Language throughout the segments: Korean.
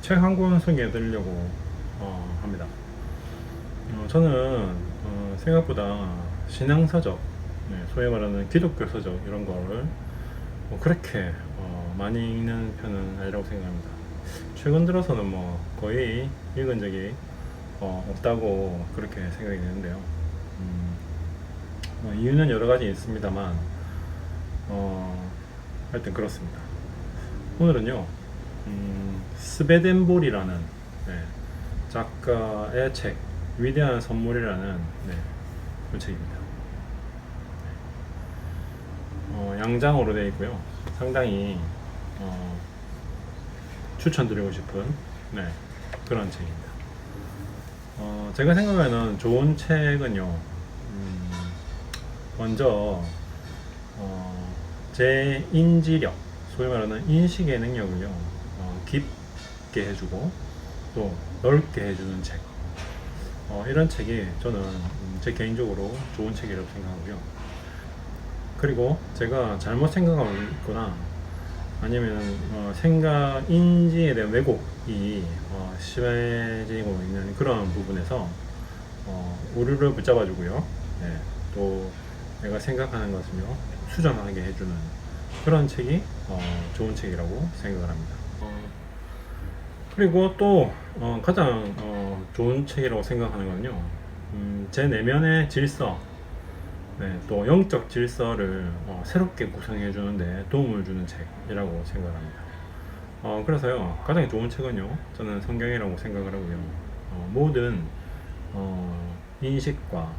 책 한 권 소개해 드리려고 합니다. 저는 생각보다 신앙서적, 소위 말하는 기독교 서적 이런 거를 그렇게 많이 읽는 편은 아니라고 생각합니다. 최근 들어서는 뭐 거의 읽은 적이 없다고 그렇게 생각이 되는데요. 이유는 여러 가지 있습니다만 하여튼 그렇습니다. 오늘은요, 스베덴볼이라는 작가의 책 위대한 선물이라는 그 책입니다. 양장으로 되어 있고요. 상당히 추천드리고 싶은 그런 책입니다. 제가 생각하는 좋은 책은요, 먼저 제 인지력, 소위 말하는 인식의 능력을요 깊게 해주고 또 넓게 해주는 책, 이런 책이 저는 제 개인적으로 좋은 책이라고 생각하고요. 그리고 제가 잘못 생각하고 있거나 아니면 생각 인지에 대한 왜곡이 심해지고 있는 그런 부분에서 오류를 붙잡아주고요. 또 내가 생각하는 것을요 수정하게 해주는 그런 책이 좋은 책이라고 생각을 합니다. 그리고 또 가장 좋은 책이라고 생각하는 건요, 제 내면의 질서, 또 영적 질서를 새롭게 구성해 주는데 도움을 주는 책이라고 생각을 합니다. 그래서요, 가장 좋은 책은요, 저는 성경이라고 생각을 하고요. 모든 인식과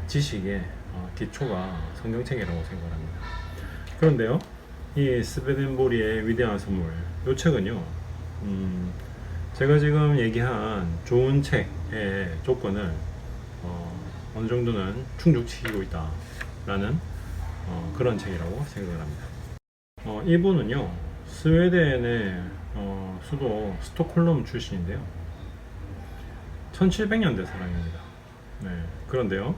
지식의 기초가 성경책이라고 생각을 합니다. 그런데요, 이 스베덴보리의 위대한 선물, 이 책은요, 제가 지금 얘기한 좋은 책의 조건을 어느 정도는 충족시키고 있다라는 그런 책이라고 생각을 합니다. 이분은요, 스웨덴의 수도 스톡홀름 출신인데요, 1700년대 사람입니다. 그런데요,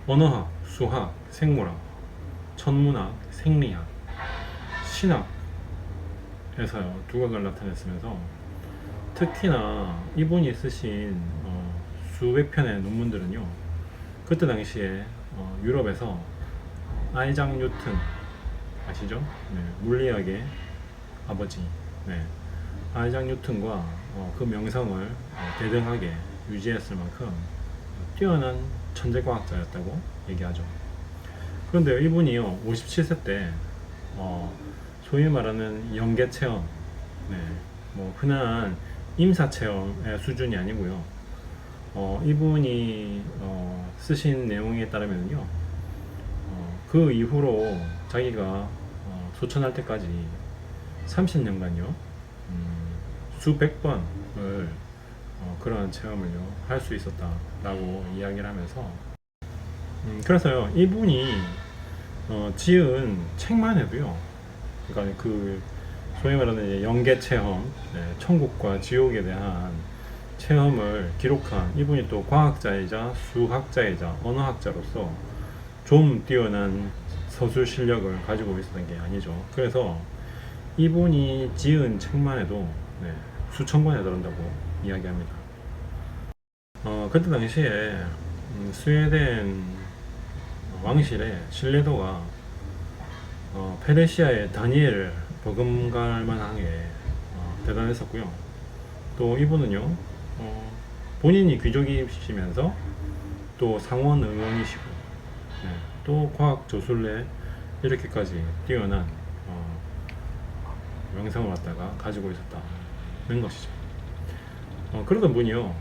언어학, 수학, 생물학, 천문학, 생리학, 신학에서 두각을 나타냈으면서 특히나 이분이 쓰신 수백 편의 논문들은요, 그때 당시에 유럽에서 아이작 뉴튼 아시죠? 물리학의 아버지, 아이작 뉴튼과 그 명성을 대등하게 유지했을 만큼 뛰어난 천재과학자였다고 얘기하죠. 그런데 이분이요, 57세 때 소위 말하는 연계 체험, 뭐 흔한 임사 체험의 수준이 아니고요. 이분이 쓰신 내용에 따르면요, 그 이후로 자기가 소천할 때까지 30년간요, 수백 번을 그런 체험을요 할 수 있었다라고 이야기를 하면서, 그래서요, 이분이 지은 책만 해도요, 그러니까 그 소위 말하는 연계 체험, 천국과 지옥에 대한 체험을 기록한, 이분이 또 과학자이자 수학자이자 언어학자로서 좀 뛰어난 서술 실력을 가지고 있었던 게 아니죠. 그래서 이분이 지은 책만 해도 수천 권에 달한다고 이야기합니다. 그때 당시에 스웨덴 왕실의 신뢰도가 페르시아의 다니엘 버금갈 만하게 대단했었고요. 또 이분은요, 본인이 귀족이시면서 또 상원 의원이시고, 또 과학 저술에 이렇게까지 뛰어난 명성을 갖다가 가지고 있었다는 것이죠. 그러던 분이요,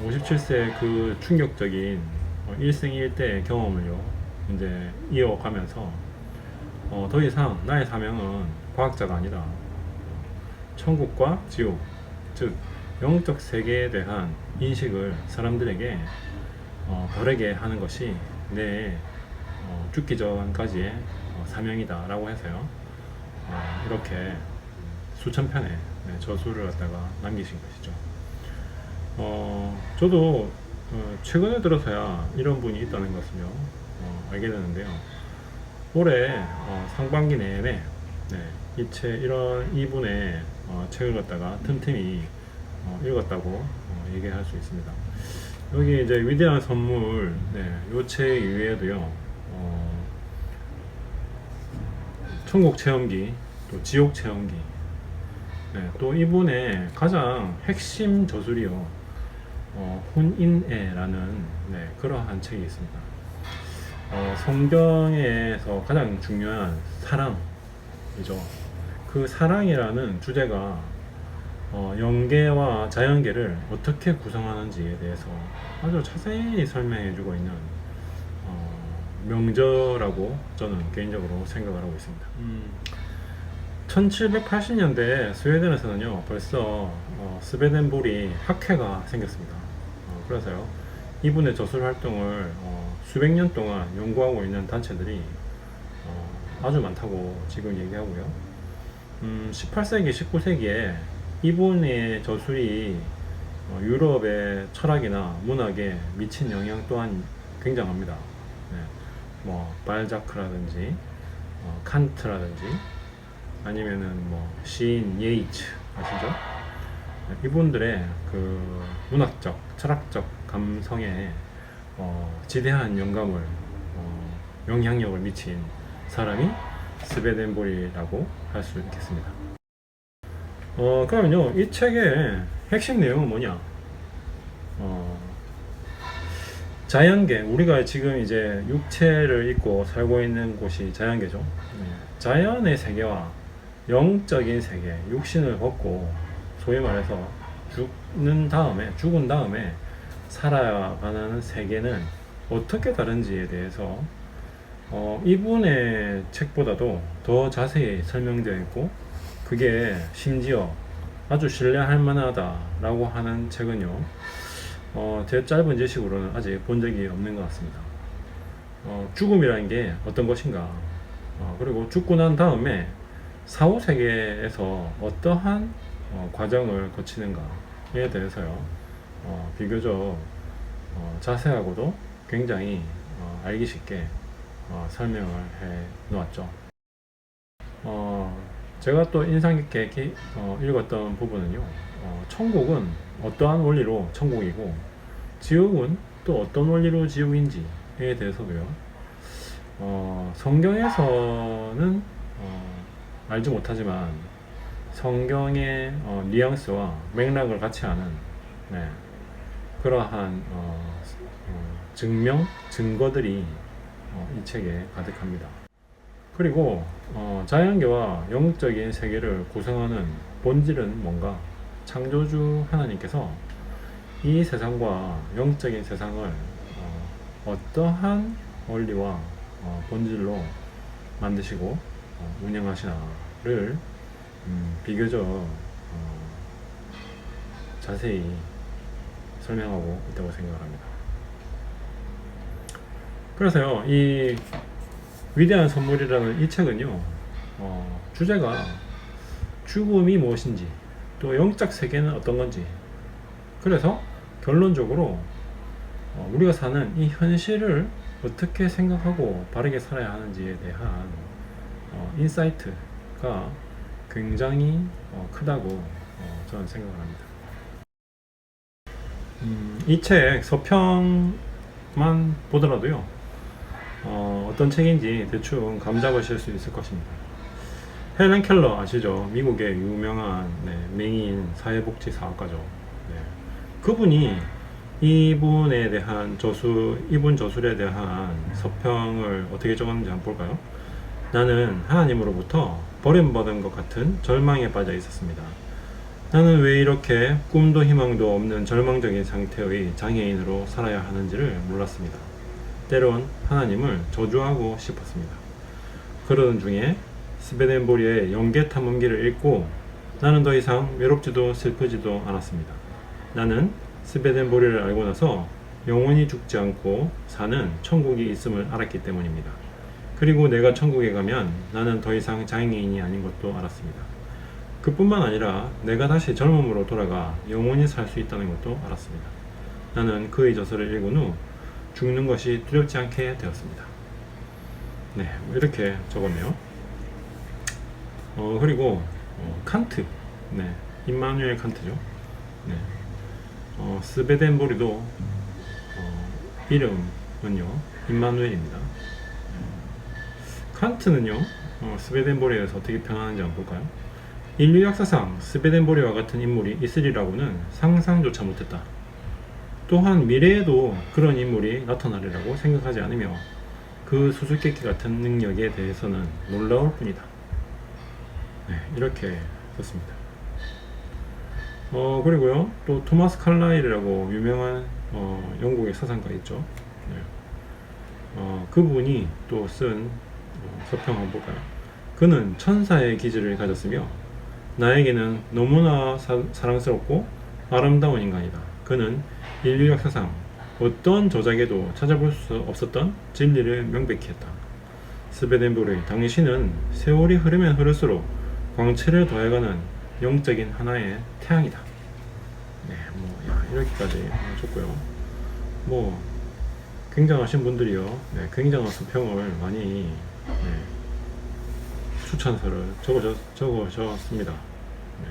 57세 그 충격적인 일생일대 경험을요 이제 이어가면서 더 이상 나의 사명은 과학자가 아니다, 천국과 지옥, 즉 영적 세계에 대한 인식을 사람들에게 바르게 하는 것이 내 죽기 전까지의 사명이다 라고 해서요, 이렇게 수천 편의 저술을 갖다가 남기신 것이죠. 저도 최근에 들어서야 이런 분이 있다는 것을요 알게 되는데요, 올해 상반기 내내 이분의 책을 갖다가 틈틈이 읽었다고 얘기할 수 있습니다. 여기 이제 위대한 선물, 요 책 이외에도요, 천국 체험기, 또 지옥 체험기, 또 이분의 가장 핵심 저술이요, 혼인애라는 그러한 책이 있습니다. 성경에서 가장 중요한 사랑이죠. 그 사랑이라는 주제가 영계와 자연계를 어떻게 구성하는지에 대해서 아주 자세히 설명해주고 있는 명저라고 저는 개인적으로 생각을 하고 있습니다. 1780년대 스웨덴에서는요 벌써 스베덴보리 학회가 생겼습니다. 그래서요 이분의 저술 활동을 수백 년 동안 연구하고 있는 단체들이 아주 많다고 지금 얘기하고요. 18세기, 19세기에 이분의 저술이 유럽의 철학이나 문학에 미친 영향 또한 굉장합니다. 뭐 발자크라든지 칸트라든지 아니면은 뭐 시인 예이츠 아시죠? 이분들의 그 문학적, 철학적 감성에 지대한 영감을 영향력을 미친 사람이 스베덴보리라고 할 수 있겠습니다. 그러면요 이 책의 핵심 내용은 뭐냐? 자연계, 우리가 지금 이제 육체를 입고 살고 있는 곳이 자연계죠. 자연의 세계와 영적인 세계, 육신을 벗고 소위 말해서 죽은 다음에 살아가는 세계는 어떻게 다른지에 대해서 이분의 책보다도 더 자세히 설명되어 있고, 그게 심지어 아주 신뢰할 만하다라고 하는 책은요, 제 짧은 지식으로는 아직 본 적이 없는 것 같습니다. 죽음이라는 게 어떤 것인가, 그리고 죽고 난 다음에 사후세계에서 어떠한 과정을 거치는가에 대해서요, 비교적 자세하고도 굉장히 알기 쉽게 설명을 해 놓았죠. 제가 또 인상 깊게 읽었던 부분은요, 천국은 어떠한 원리로 천국이고 지옥은 또 어떤 원리로 지옥인지에 대해서도요, 성경에서는 알지 못하지만 성경의 뉘앙스와 맥락을 같이 아는 그러한 증거들이 이 책에 가득합니다. 그리고 자연계와 영적인 세계를 구성하는 본질은 뭔가? 창조주 하나님께서 이 세상과 영적인 세상을 어떠한 원리와 본질로 만드시고 운영하시나를 비교적 자세히 설명하고 있다고 생각합니다. 그래서요, 이 위대한 선물이라는 이 책은요, 주제가 죽음이 무엇인지, 또 영적 세계는 어떤 건지, 그래서 결론적으로 우리가 사는 이 현실을 어떻게 생각하고 바르게 살아야 하는지에 대한 인사이트가 굉장히 크다고 저는 생각을 합니다. 이 책 서평만 보더라도요, 어떤 책인지 대충 감 잡으실 수 있을 것입니다. 헬렌 켈러 아시죠? 미국의 유명한 맹인 사회복지 사학가죠. 그분이 이분에 대한 이분 저술에 대한 서평을 어떻게 적었는지 한번 볼까요? 나는 하나님으로부터 버림받은 것 같은 절망에 빠져 있었습니다. 나는 왜 이렇게 꿈도 희망도 없는 절망적인 상태의 장애인으로 살아야 하는지를 몰랐습니다. 때론 하나님을 저주하고 싶었습니다. 그러던 중에 스베덴보리의 영계 탐험기를 읽고 나는 더 이상 외롭지도 슬프지도 않았습니다. 나는 스베덴보리를 알고 나서 영원히 죽지 않고 사는 천국이 있음을 알았기 때문입니다. 그리고 내가 천국에 가면 나는 더 이상 장애인이 아닌 것도 알았습니다. 그뿐만 아니라 내가 다시 젊음으로 돌아가 영원히 살 수 있다는 것도 알았습니다. 나는 그의 저서를 읽은 후 죽는 것이 두렵지 않게 되었습니다. 이렇게 적었네요. 그리고 칸트, 임마누엘 칸트죠. 네. 스베덴보리도 이름은요 임마누엘입니다. 칸트는요 스베덴보리에 대해서 어떻게 평하는지 한번 볼까요? 인류 역사상 스베덴보리와 같은 인물이 있으리라고는 상상조차 못했다. 또한 미래에도 그런 인물이 나타나리라고 생각하지 않으며 그 수수께끼 같은 능력에 대해서는 놀라울 뿐이다. 네, 이렇게 썼습니다. 그리고요 또 토마스 칼라일이라고 유명한 영국의 사상가 있죠. 네. 그분이 또 쓴 서평 한번 볼까요? 그는 천사의 기질을 가졌으며 나에게는 너무나 사랑스럽고 아름다운 인간이다. 그는 인류 역사상 어떤 저작에도 찾아볼 수 없었던 진리를 명백히 했다. 스베덴보르, 당신은 세월이 흐르면 흐를수록 광채를 더해가는 영적인 하나의 태양이다. 네, 이렇게까지 해줬고요. 굉장하신 분들이요, 네, 굉장한 수평을 많이 추천서를 적어줬습니다. 네.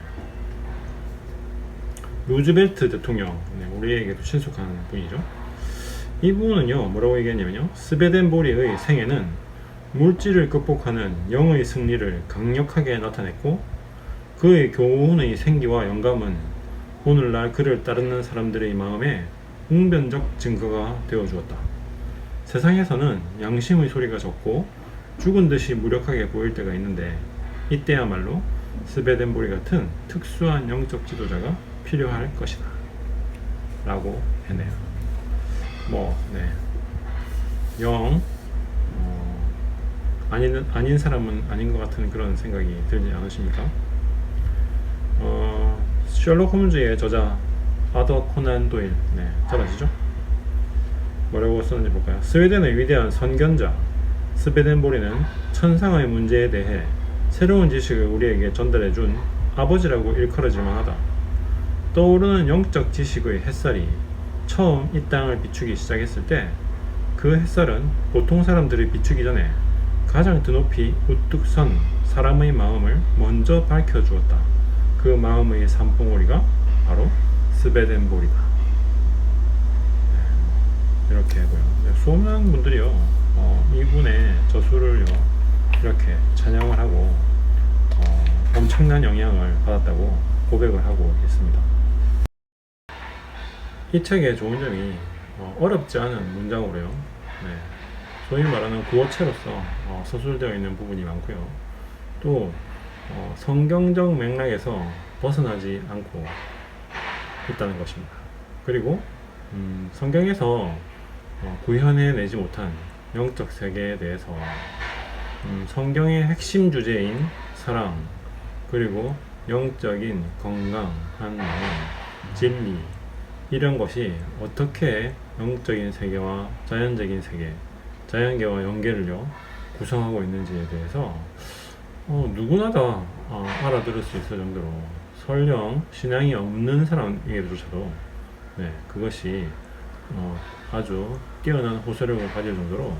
루즈벨트 대통령, 우리에게도 친숙한 분이죠. 이분은요, 뭐라고 얘기했냐면요, 스베덴보리의 생애는 물질을 극복하는 영의 승리를 강력하게 나타냈고, 그의 교훈의 생기와 영감은 오늘날 그를 따르는 사람들의 마음에 웅변적 증거가 되어주었다. 세상에서는 양심의 소리가 적고 죽은 듯이 무력하게 보일 때가 있는데 이때야말로 스베덴보리 같은 특수한 영적 지도자가 필요할 것이다 라고 했네요. 아닌 사람은 아닌 것 같은 그런 생각이 들지 않으십니까? 셜록 홈즈의 저자 아더 코난 도일, 잘 아시죠? 뭐라고 썼는지 볼까요? 스웨덴의 위대한 선견자 스베덴보리는 천상의 문제에 대해 새로운 지식을 우리에게 전달해준 아버지라고 일컬어질 만하다. 떠오르는 영적 지식의 햇살이 처음 이 땅을 비추기 시작했을 때 그 햇살은 보통 사람들이 비추기 전에 가장 드높이 우뚝 선 사람의 마음을 먼저 밝혀주었다. 그 마음의 산봉우리가 바로 스베덴보리다. 이렇게 하고요. 수많은 분들이요, 이분의 저술을요, 이렇게 찬양을 하고, 엄청난 영향을 받았다고 고백을 하고 있습니다. 이 책의 좋은 점이 어렵지 않은 문장으로요, 소위 말하는 구어체로서 서술되어 있는 부분이 많고요. 또 성경적 맥락에서 벗어나지 않고 있다는 것입니다. 그리고 성경에서 구현해내지 못한 영적 세계에 대해서 성경의 핵심 주제인 사랑, 그리고 영적인 건강한 마음, 진리, 이런 것이 어떻게 영적인 세계와 자연적인 세계, 자연계와 연계를요 구성하고 있는지에 대해서 누구나 다 알아들을 수 있을 정도로, 설령 신앙이 없는 사람에게조차도 그것이 아주 뛰어난 호소력을 가질 정도로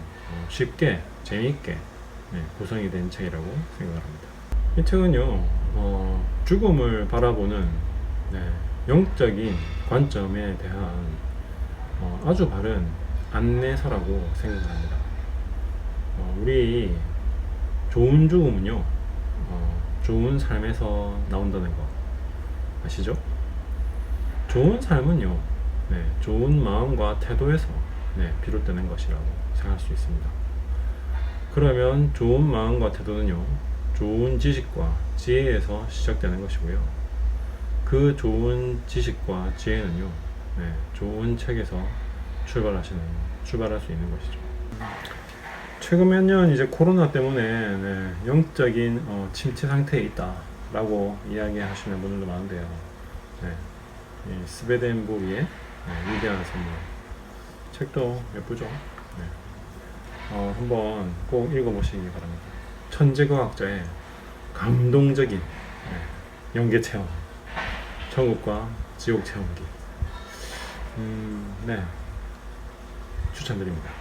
쉽게 재미있게 구성이 된 책이라고 생각을 합니다. 이 책은요 죽음을 바라보는 영적인 관점에 대한 아주 바른 안내서라고 생각합니다. 우리 좋은 죽음은요 좋은 삶에서 나온다는 거 아시죠? 좋은 삶은요 좋은 마음과 태도에서 비롯되는 것이라고 생각할 수 있습니다. 그러면 좋은 마음과 태도는요 좋은 지식과 지혜에서 시작되는 것이고요, 그 좋은 지식과 지혜는요 좋은 책에서 출발할 수 있는 것이죠. 최근 몇 년 이제 코로나 때문에 영적인 침체 상태에 있다 라고 이야기하시는 분들도 많은데요, 이 스베덴보리의 위대한 선물, 책도 예쁘죠? 한번 꼭 읽어보시기 바랍니다. 천재과학자의 감동적인 영계 체험, 천국과 지옥 체험기, 추천드립니다.